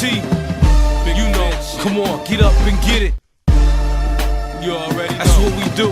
You know, come on, get up and get it. You already know. That's what we do.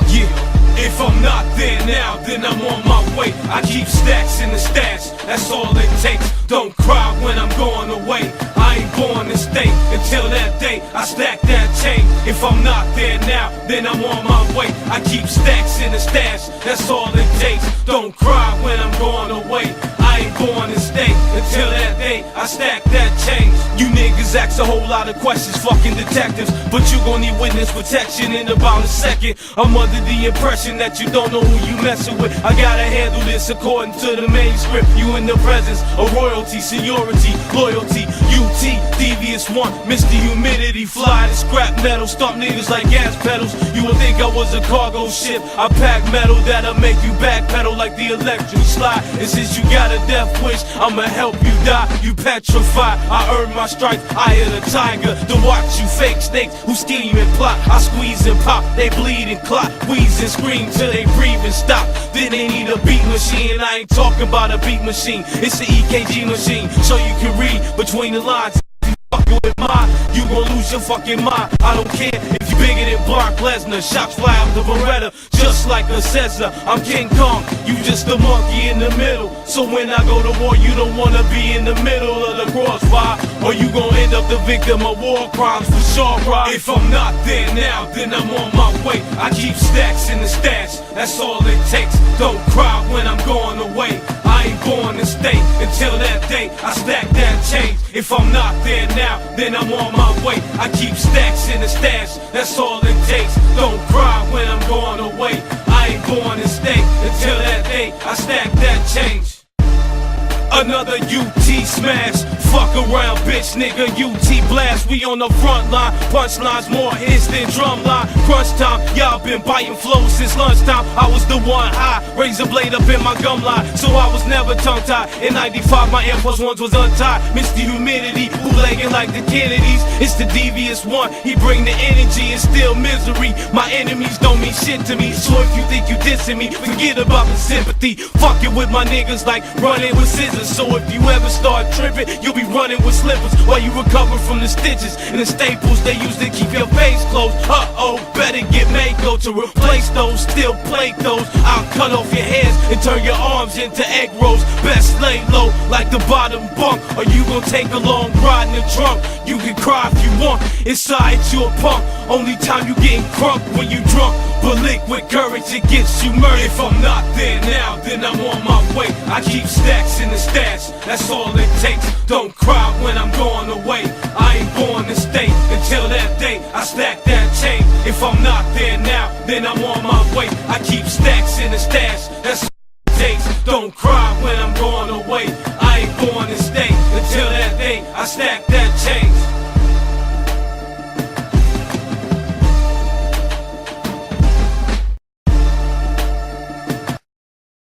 Yeah. If I'm not there now, then I'm on my way. I keep stacks in the stash, that's all it takes. Don't cry when I'm going away. I ain't born to stay until that day I stack that chain. If I'm not there now, then I'm on my way. I keep stacks in the stash, that's all it takes. Don't cry when I'm going away. I ain't born to stay until that day I stack that change. You niggas ask a whole lot of questions, fucking detectives, but you gon' need witness protection in about a second. I'm under the impression that you don't know who you messin' with. I gotta handle this according to the main script. You in the presence of royalty, seniority, loyalty, UT, devious one, Mr. Humidity, fly to scrap metal, stomp niggas like gas pedals. You would think I was a cargo ship. I pack metal that'll make you backpedal like the electric slide. And since you got a death wish, I'ma help you die. You petrified, I earned my stripes, eye of the tiger. To watch you fake snakes who scheme and plot. I squeeze and pop, they bleed and clot, wheeze and scream till they breathe and stop. Then they need a beat machine, and I ain't talking about a beat machine. It's an EKG machine, so you can read between the lines. Fucking with mine, you gon' lose your fucking mind. I don't care if you bigger than Brock Lesnar. Shots fly out the Beretta, just like a Cesar. I'm King Kong, you just a monkey in the middle. So when I go to war, you don't wanna be in the middle of the crossfire, or you gon' end up the victim of war crimes for sure, right? If I'm not there now, then I'm on my way. I keep stacks in the stash, that's all it takes. Don't cry when I'm going away. I ain't born to stay until that day I stack that change. If I'm not there now, then I'm on my way. I keep stacks in the stash, that's all it takes. Don't cry when I'm going away. I ain't born to stay until that day I stack that change. Another UT smash, fuck around bitch nigga, UT blast. We on the front line, punchlines more hits than drumline. Crunch time, y'all been biting flows since lunchtime. I was the one high, razor blade up in my gum line, so I was never tongue tied. In 95 my Air Force Ones was untied. Mr. Humidity, bootlegging like the Kennedys. It's the devious one, he bring the energy and still misery. My enemies don't mean shit to me, so if you think you dissing me, forget about the sympathy. Fucking with my niggas like running with scissors. So if you ever start tripping, you'll be running with slippers while you recover from the stitches and the staples they use to keep your face closed. Uh-oh, better get Mako to replace those. Still plate those. I'll cut off your hands and turn your arms into egg rolls. Best lay low like the bottom bunk, or you gon' take a long ride in the trunk. You can cry if you want, inside you a punk. Only time you getting crunk when you drunk, but liquid courage it gets you murdered. If I'm not there now, then I'm on my way. I keep stacks in the stash, that's all it takes. Don't cry when I'm going away. I ain't born to stay until that day I stack that chain. If I'm not there now, then I'm on my way. I keep stacks in the stash, that's all it takes. Don't cry